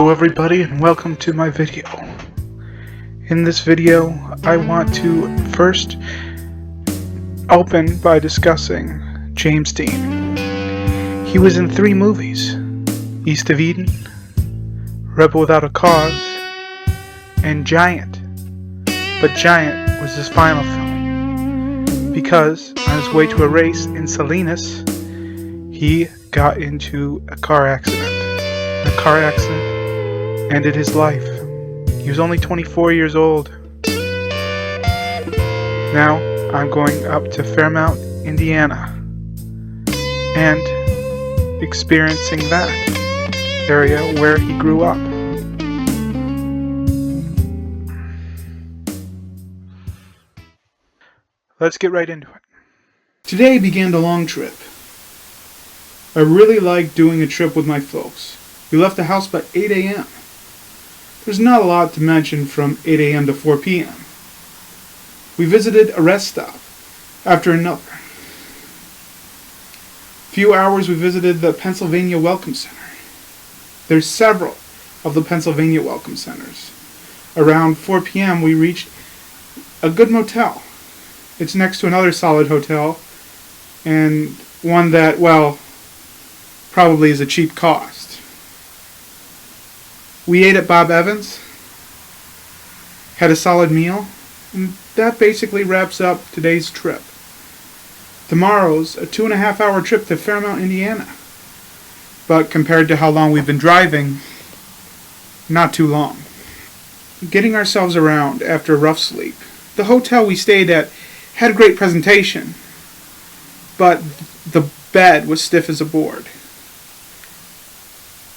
Hello everybody and welcome to my video. In this video I want to first open by discussing James Dean. He was in 3 movies: East of Eden, Rebel Without a Cause, and Giant. But Giant was his final film because on his way to a race in Salinas he got into a car accident. The car accident ended his life. He was only 24 years old. Now I'm going up to Fairmount, Indiana, and experiencing that area where he grew up. Let's get right into it. Today began the long trip. I really like doing a trip with my folks. We left the house by 8 a.m. There's not a lot to mention from 8 a.m. to 4 p.m. We visited a rest stop after another. Few hours we visited the Pennsylvania Welcome Center. There's several of the Pennsylvania Welcome Centers. Around 4 p.m. we reached a good motel. It's next to another solid hotel, and one that, well, probably is a cheap cost. We ate at Bob Evans, had a solid meal, and that basically wraps up today's trip. Tomorrow's a 2.5-hour trip to Fairmount, Indiana. But compared to how long we've been driving, not too long. Getting ourselves around after a rough sleep. The hotel we stayed at had a great presentation, but the bed was stiff as a board.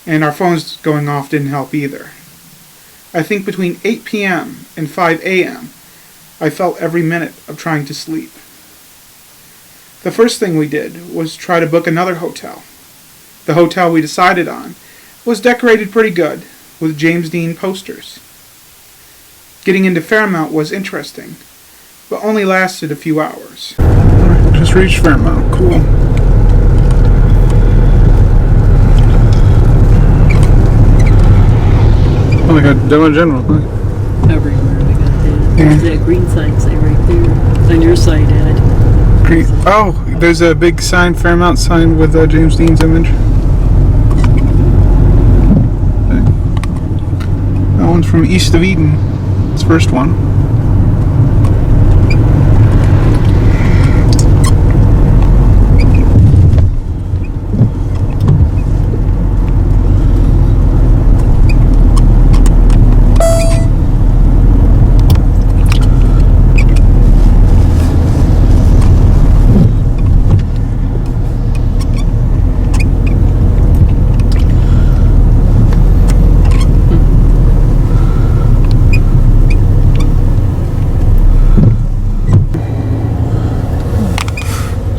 And our phones going off didn't help either. I think between 8 p.m. and 5 a.m. I felt every minute of trying to sleep. The first thing we did was try to book another hotel. The hotel we decided on was decorated pretty good with James Dean posters. Getting into Fairmount was interesting, but only lasted a few hours. Just reached Fairmount. Cool. Oh, they got Dollar General, huh? Everywhere they got that. There's that green sign say right there. On your side, Ed. Green. Oh, there's a big sign, Fairmount sign with James Dean's image. Okay. That one's from East of Eden. It's the first one.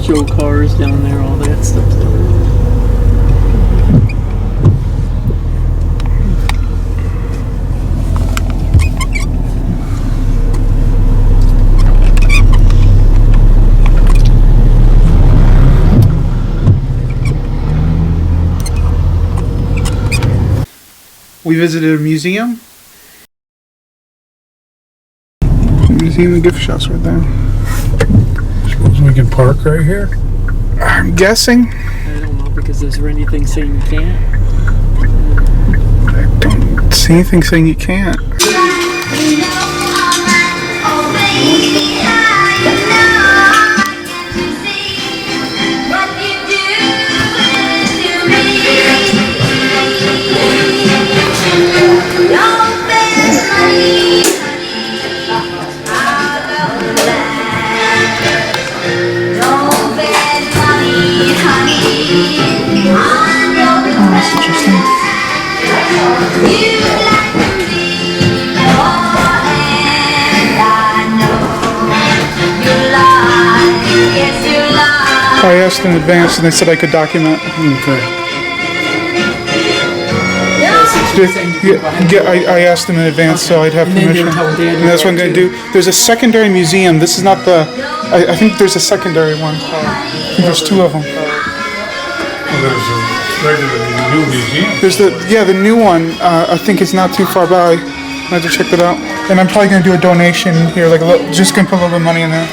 Show cars down there, all that stuff. We visited a museum. Museum and gift shops right there. Suppose we can park right here? I'm guessing. I don't know, because is there anything saying you can't? I don't see anything saying you can't. That's interesting. I asked in advance and they said I could document. Okay. I asked them in advance so I'd have permission. And that's what I'm going to do. There's a secondary museum. This is not the... I think there's a secondary one. I think there's 2 of them. Well, there's a Right to the new museum. There's the new one. I think it's not too far by. I have to check that out. And I'm probably gonna do a donation here, like just gonna put a little bit of money in there.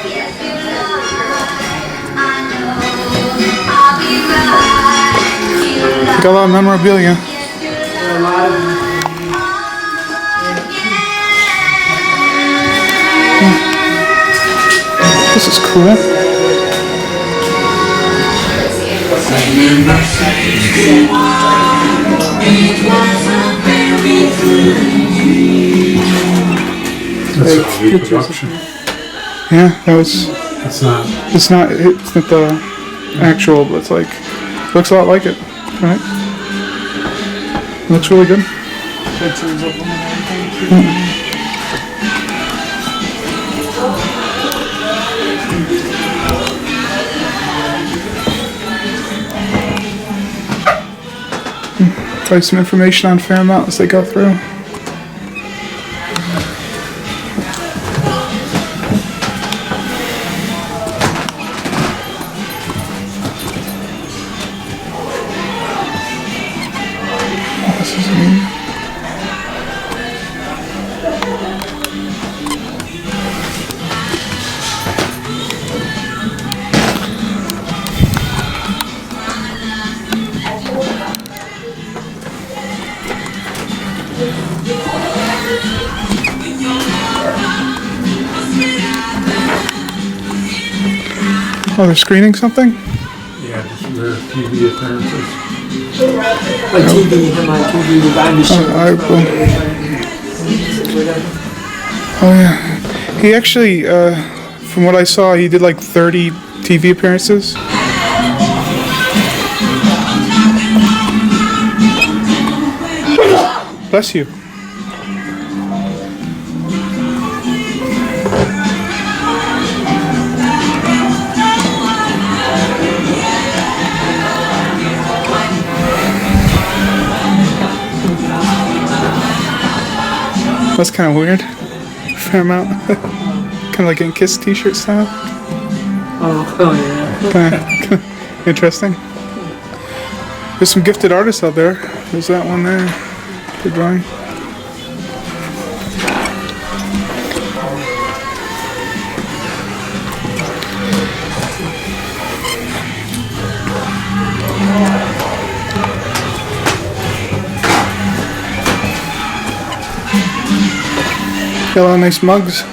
Got a lot of memorabilia. This is cool. That's a reproduction. Yeah, that was. It's not. It's not the actual, but it's like looks a lot like it. Right? Looks really good. Pictures of them and everything. Try some information on Fairmount as they go through. This is neat. Oh, they're screening something? Yeah, just rare TV appearances. My TV, my TV, I'm just Oh yeah. He actually, from what I saw, he did like 30 TV appearances. Bless you. That's kind of weird. Fairmount. Kind of like in Kiss t-shirt style. Oh yeah. Interesting. There's some gifted artists out there. There's that one there. Good drawing. Got a lot of nice mugs.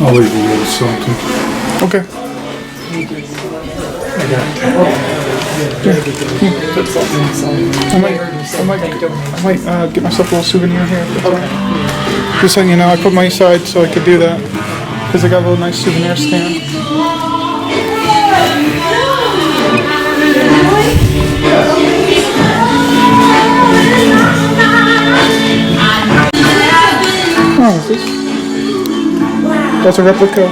I'll leave you with something. Okay. I might get myself a little souvenir here. Just so you know, I put money aside so I could do that. Because I got a little nice souvenir stand. Oh, is this? That's a replica.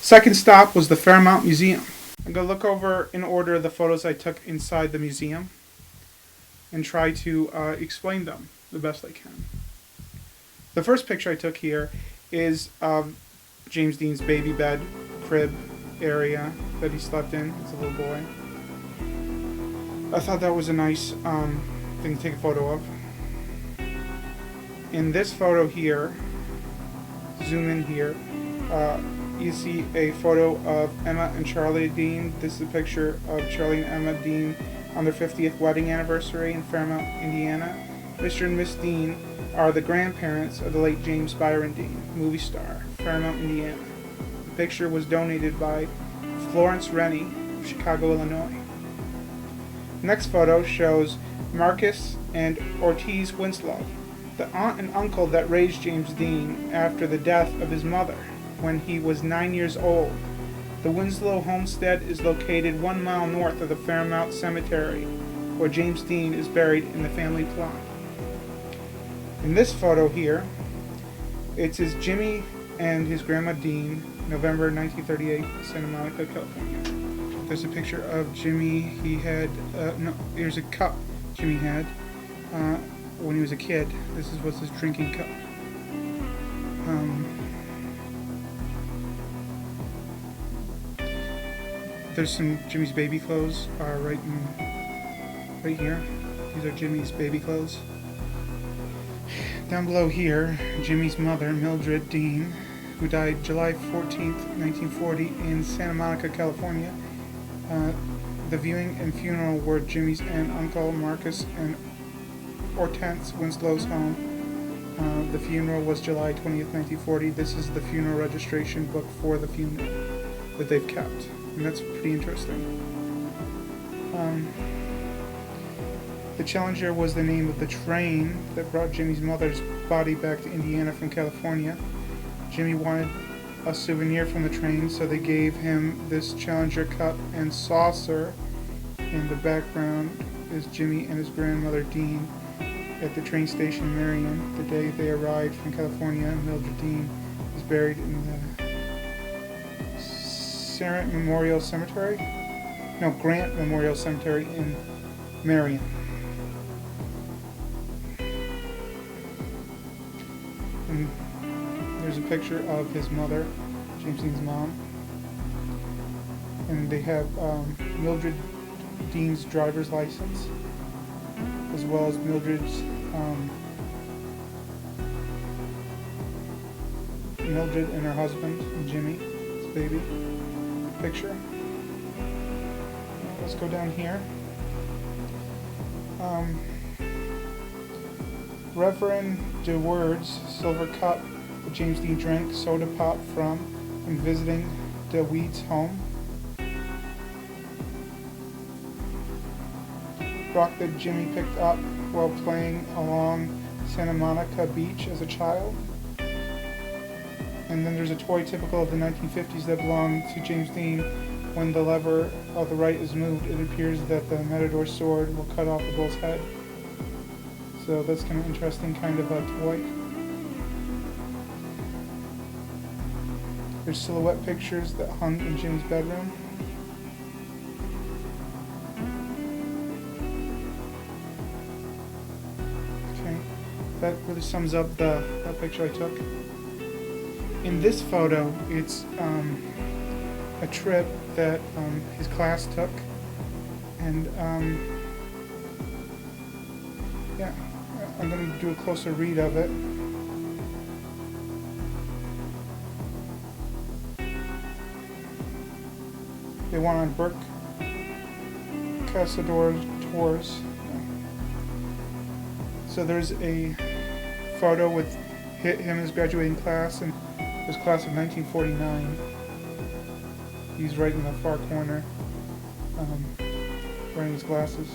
Second stop was the Fairmount Museum. I'm going to look over in order the photos I took inside the museum and try to explain them the best I can. The first picture I took here is of James Dean's baby bed, crib area that he slept in as a little boy. I thought that was a nice thing to take a photo of. In this photo here, zoom in here, you see a photo of Emma and Charlie Dean. This is a picture of Charlie and Emma Dean on their 50th wedding anniversary in Fairmount, Indiana. Mr. and Miss Dean are the grandparents of the late James Byron Dean, movie star, Fairmount, Indiana. The picture was donated by Florence Rennie of Chicago, Illinois. The next photo shows Marcus and Ortiz Winslow, the aunt and uncle that raised James Dean after the death of his mother when he was 9 years old. The Winslow homestead is located 1 mile north of the Fairmount Cemetery, where James Dean is buried in the family plot. In this photo here, it is Jimmy and his grandma Dean, November 1938, Santa Monica, California. There's a picture of Jimmy. He had, no, here's a cup Jimmy had when he was a kid. This was his drinking cup. There's some Jimmy's baby clothes right here. These are Jimmy's baby clothes. Down below here, Jimmy's mother, Mildred Dean, who died July 14th, 1940 in Santa Monica, California. The viewing and funeral were Jimmy's aunt, uncle, Marcus, and Hortense Winslow's home. The funeral was July 20th, 1940. This is the funeral registration book for the funeral that they've kept. And that's pretty interesting. The Challenger was the name of the train that brought Jimmy's mother's body back to Indiana from California. Jimmy wanted a souvenir from the train, so they gave him this Challenger cup and saucer. In the background is Jimmy and his grandmother Dean at the train station in Marion. The day they arrived from California, Mildred Dean is buried in the Grant Memorial Cemetery in Marion. And there's a picture of his mother, James Dean's mom. And they have Mildred Dean's driver's license, as well as Mildred and her husband, Jimmy, his baby. Picture. Let's go down here. Reverend DeWord's silver cup that James Dean drank soda pop from when visiting DeWeed's home. Rock that Jimmy picked up while playing along Santa Monica Beach as a child. And then there's a toy typical of the 1950s that belonged to James Dean. When the lever of the right is moved, it appears that the Matador sword will cut off the bull's head. So that's kind of interesting kind of a toy. There's silhouette pictures that hung in Jimmy's bedroom. Okay, that really sums up that picture I took. In this photo, it's a trip that his class took, and yeah, I'm going to do a closer read of it. They went on Burke Casador tours. So there's a photo with him and his graduating class, and his class of 1949. He's right in the far corner, wearing his glasses.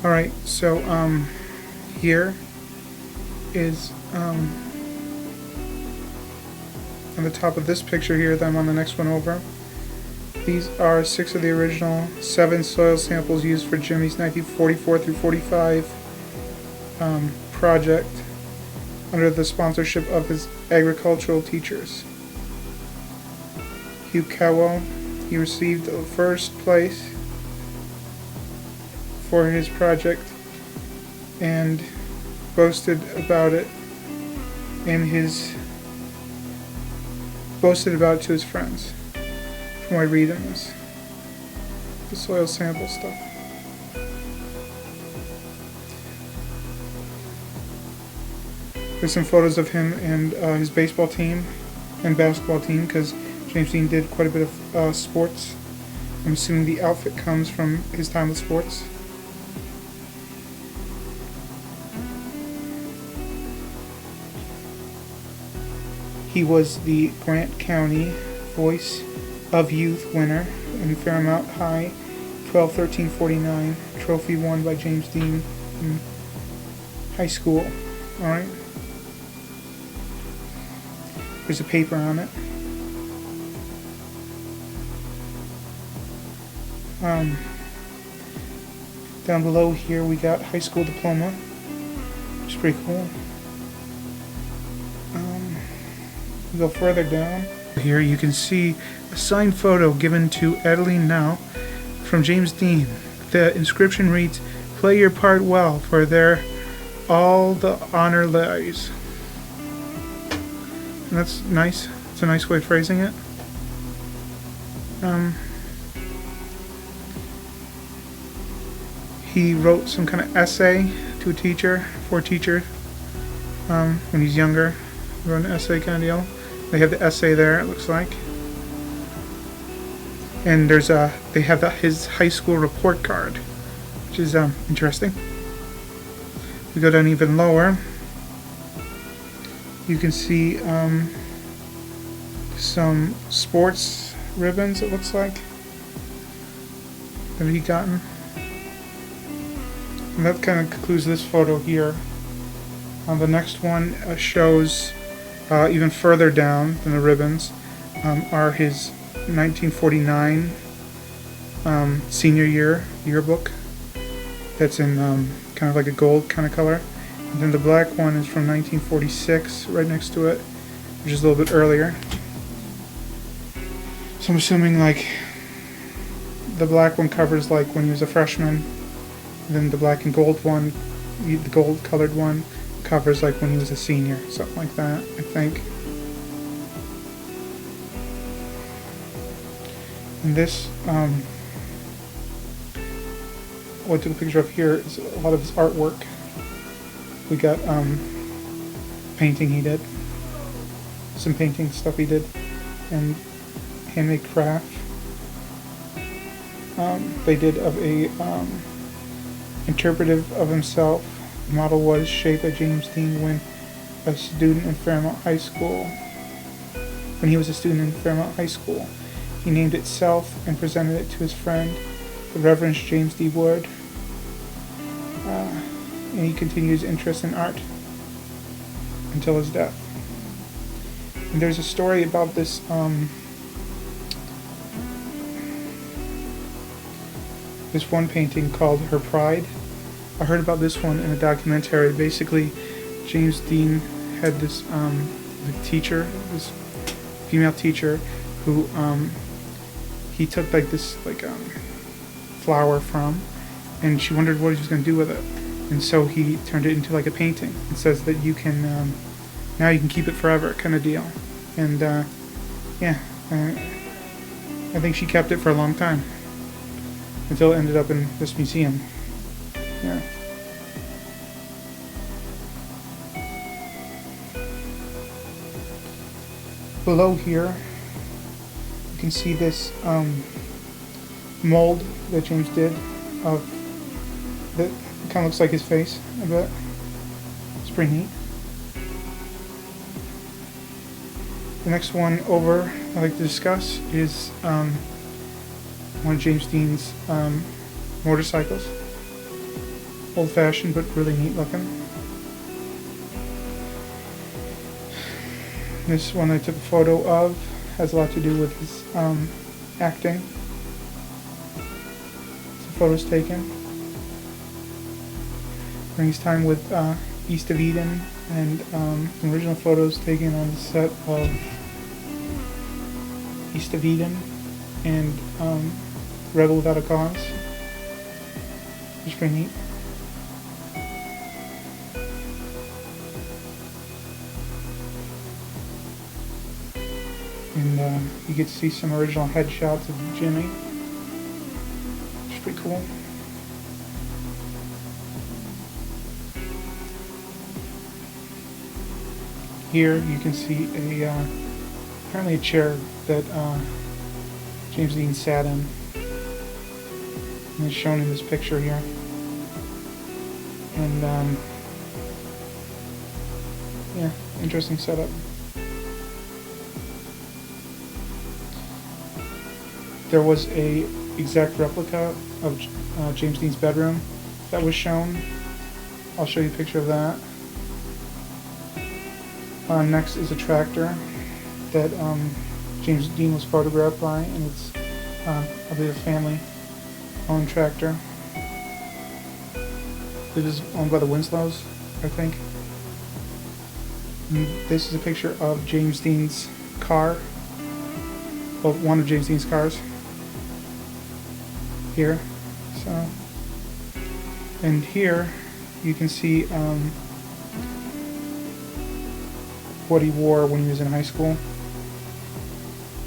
Alright, so here is on the top of this picture here that I'm on the next one over. These are 6 of the original 7 soil samples used for Jimmy's 1944 through 45 project under the sponsorship of his agricultural teachers. Hugh Cowell, he received the first place for his project and boasted about it to his friends. From what I read in this, the soil sample stuff. There's some photos of him and his baseball team and basketball team, because James Dean did quite a bit of sports. I'm assuming the outfit comes from his time with sports. He was the Grant County Voice of Youth winner in Fairmount High 12-13-49, trophy won by James Dean in high school. Alright. There's a paper on it. Down below here we got high school diploma, which is pretty cool. You go further down. Here you can see a signed photo given to Adeline Now from James Dean. The inscription reads, "Play your part well, for there all the honor lies." And that's nice. It's a nice way of phrasing it. He wrote some kind of essay to a teacher, for a teacher, when he's younger. He wrote an essay kind of deal. They have the essay there, it looks like. And there's they have his high school report card, which is interesting. We go down even lower. You can see some sports ribbons, it looks like, that he gotten. And that kind of concludes this photo here. The next one shows even further down than the ribbons are his 1949 senior yearbook. That's in kind of like a gold kind of color. And then the black one is from 1946, right next to it, which is a little bit earlier. So I'm assuming like the black one covers like when he was a freshman. Then the black and gold one, the gold colored one, covers like when he was a senior, something like that, I think. And this, what I took a picture of here is a lot of his artwork. We got painting he did, some painting stuff he did, and handmade craft. They did of a interpretive of himself. The model was shaped by James Dean when a student in Fairmount High School. When he was a student in Fairmount High School, he named it Self and presented it to his friend, the Reverend James D. Wood. And he continued his interest in art until his death. And there's a story about this this one painting called Her Pride. I heard about this one in a documentary. Basically, James Dean had this teacher, this female teacher, who he took like this flower from, and she wondered what he was going to do with it, and so he turned it into like a painting. It says that you can now you can keep it forever, kind of deal. And yeah, I think she kept it for a long time until it ended up in this museum. Yeah. Below here, you can see this mold that James did of that kind of looks like his face a bit. It's pretty neat. The next one over I'd like to discuss is one of James Dean's motorcycles. Old-fashioned but really neat looking. This one I took a photo of has a lot to do with his acting. Some photos taken during his time with East of Eden, and some original photos taken on the set of East of Eden and Rebel Without a Cause, which is pretty neat. And you get to see some original headshots of Jimmy, which is pretty cool. Here you can see apparently a chair that James Dean sat in. And it's shown in this picture here. And yeah, interesting setup. There was a exact replica of James Dean's bedroom that was shown. I'll show you a picture of that. Next is a tractor that James Dean was photographed by, and it's I believe a family-owned tractor. It is owned by the Winslows, I think. And this is a picture of James Dean's car. Well, one of James Dean's cars. Here. So, and here you can see what he wore when he was in high school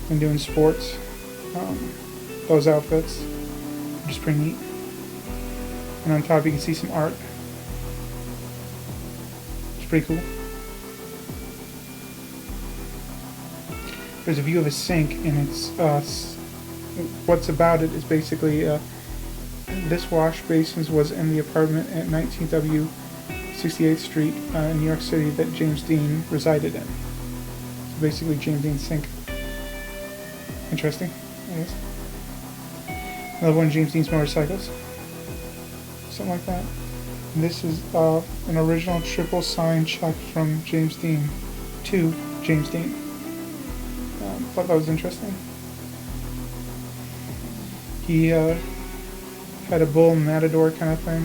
and doing sports. Those outfits, which is pretty neat. And on top you can see some art. It's pretty cool. There's a view of a sink, and it's what's about it is basically this wash basin was in the apartment at 19W 68th Street in New York City that James Dean resided in. So basically James Dean's sink. Interesting, I guess. Another one of James Dean's motorcycles. Something like that. And this is an original triple signed check from James Dean to James Dean. Thought that was interesting. He had a bull matador kind of thing,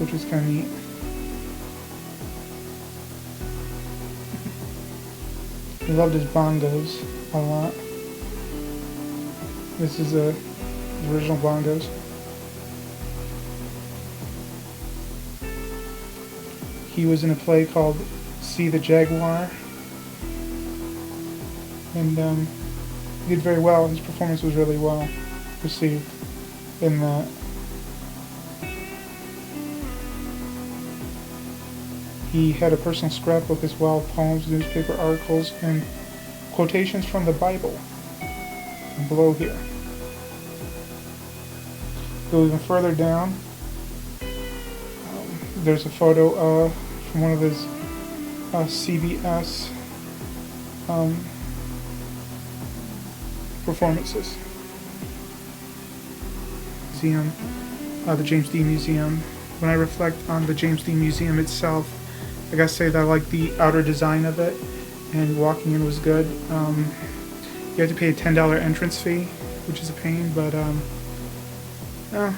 which was kind of neat. He loved his bongos a lot. This is his original bongos. He was in a play called See the Jaguar, and he did very well. His performance was really well received in that. He had a personal scrapbook as well, poems, newspaper articles, and quotations from the Bible. And below here. Go even further down. There's a photo from one of his CBS performances. Museum, the James Dean Museum. When I reflect on the James Dean Museum itself, I gotta say that I like the outer design of it, and walking in was good. You have to pay a $10 entrance fee, which is a pain, but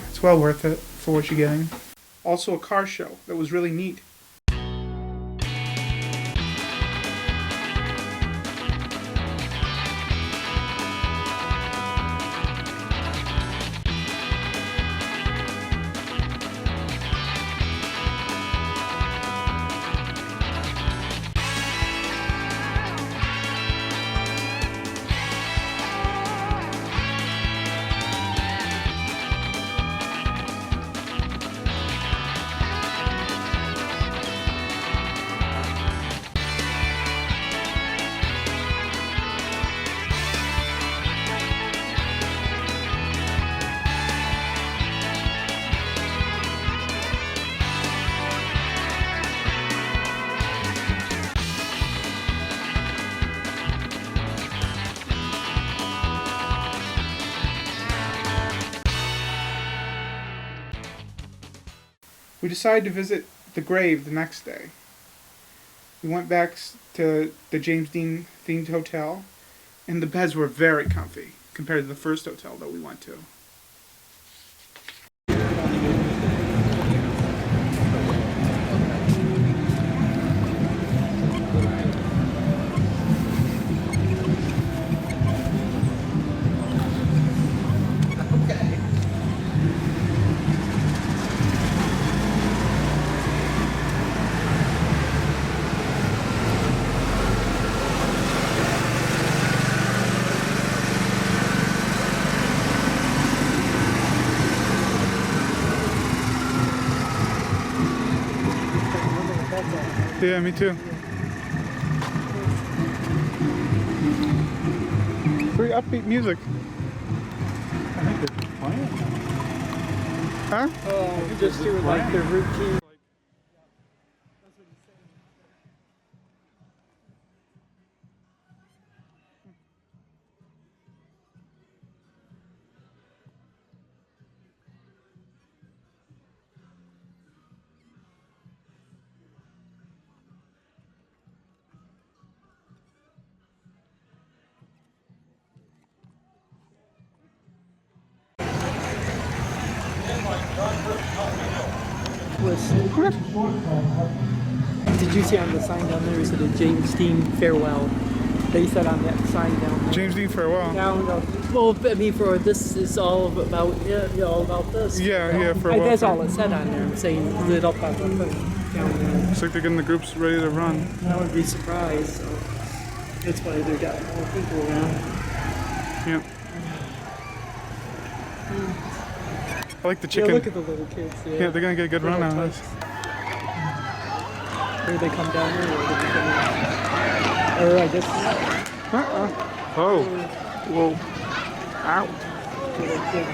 it's well worth it for what you're getting. Also a car show that was really neat. We decided to visit the grave the next day. We went back to the James Dean themed hotel, and the beds were very comfy compared to the first hotel that we went to. Yeah, me too. Pretty upbeat music. I think they're playing. Huh? Oh, just do like the routine. Did you see on the sign down there? Is it a James Dean farewell? They said on that sign down there. James Dean farewell. Well, I mean, for this is all about all about this. Yeah, farewell. That's all it said on there. I'm saying lit up on the thing down there. Looks like they're getting the groups ready to run. I would be surprised. So that's why they got more people around. Yep. I like the Yeah, chicken. look at the little kids. Yeah, they're gonna get a good run on this. Where they come down here, or they come in? Or I guess. Oh. Whoa. Ow. Little kids,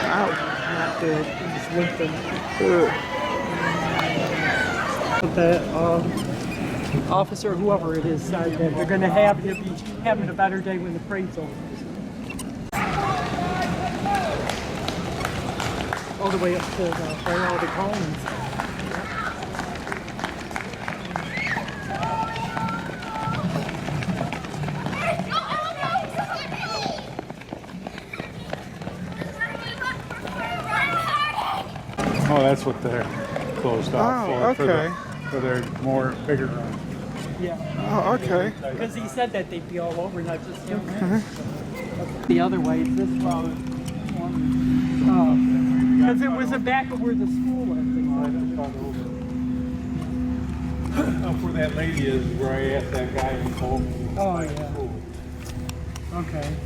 Ow. not good. Just with them. Ugh. But that officer, whoever it is, said that they're going to have you be having a better day when the parade's over. All the way up to where all the cones. Oh, that's what they're closed off Oh, for. okay. For their more bigger run. Yeah. Oh, okay. Because he said that they'd be all over, not just him. The other way, this road. Because it was the back of where the school is. Up where that lady is, where I asked that guy and told me. Oh, yeah. Okay.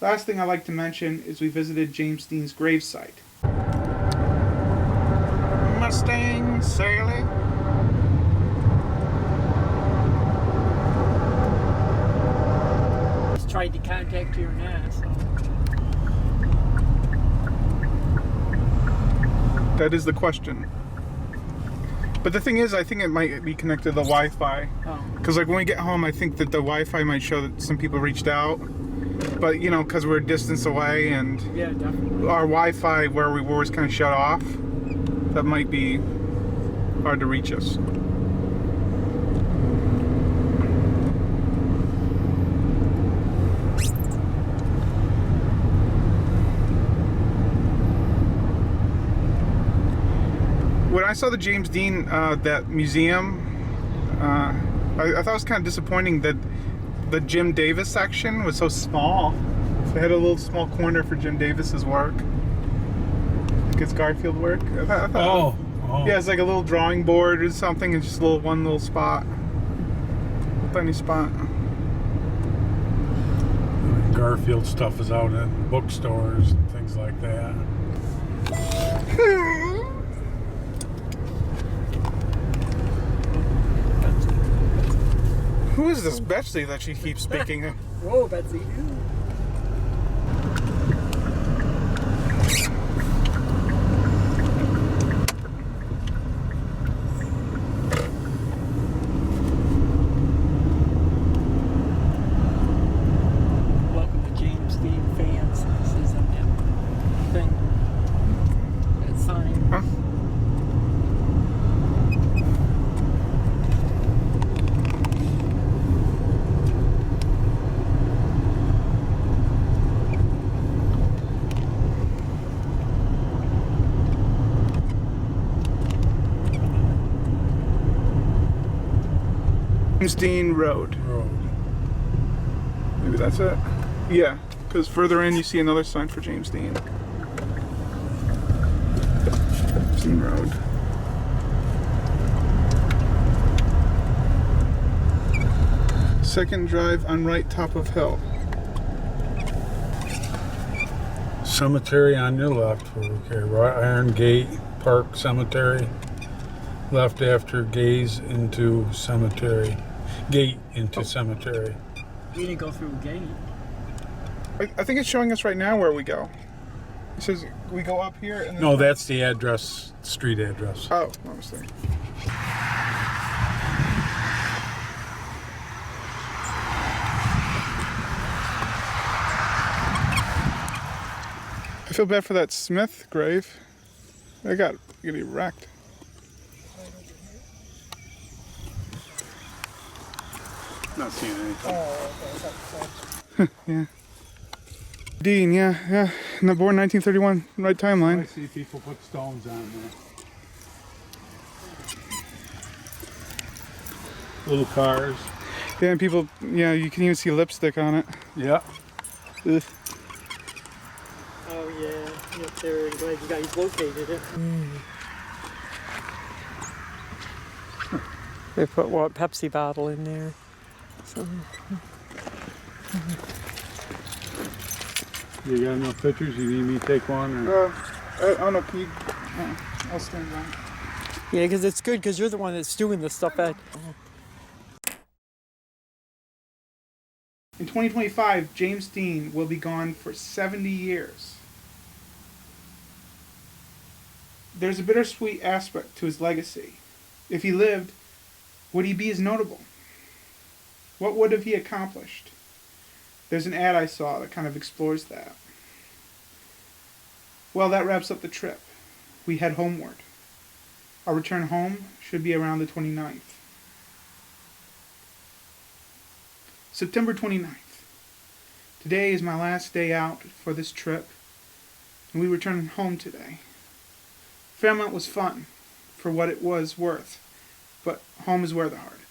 Last thing I'd like to mention is we visited James Dean's gravesite. Mustang Sally. Just tried to contact you or not, so. That is the question. But the thing is, I think it might be connected to the Wi-Fi. Because like when we get home, I think that the Wi-Fi might show that some people reached out. But you know, because we're a distance away and Yeah, definitely. our Wi-Fi where we were was kind of shut off, that might be hard to reach us. When I saw the James Dean, that museum, I thought it was kind of disappointing that the Jim Davis section was so small. So they had a little small corner for Jim Davis's work. Like his Garfield work. I thought, yeah, it's like a little drawing board or something. It's just one little spot. Tiny spot. Garfield stuff is out in bookstores and things like that. Who is this Betsy that she keeps speaking of? Whoa, Betsy. Welcome to James Dean fans. This is a thing. That sign. Huh? James Dean Road. Maybe that's it. Yeah, because further in you see another sign for James Dean. James Dean Road. Second drive on right, top of hill. Cemetery on your left. Okay, Iron Gate Park Cemetery. Left after gaze into cemetery. Gate into cemetery. We didn't go through a gate. I think it's showing us right now where we go. It says we go up here and then... No, that's the address, street address. Oh, I was thinking. I feel bad for that Smith grave. They got really wrecked. Not seeing anything. Yeah. Dean, yeah. And born 1931, right I timeline. see people put stones on there. Little cars. Yeah, and people, yeah, you can even see lipstick on it. Yeah. Ugh. Oh yeah, yep, there. I'm glad you guys located it. They put what Pepsi bottle in there. So. You got enough pictures? You need me to take one? Or? I don't know, can you... I'll stand by. Yeah, because it's good because you're the one that's doing this stuff at. In 2025, James Dean will be gone for 70 years. There's a bittersweet aspect to his legacy. If he lived, would he be as notable? What would have he accomplished? There's an ad I saw that kind of explores that. Well, that wraps up the trip. We head homeward. Our return home should be around the 29th. September 29th. Today is my last day out for this trip, and we return home today. Fairmount was fun, for what it was worth, but home is where the heart is.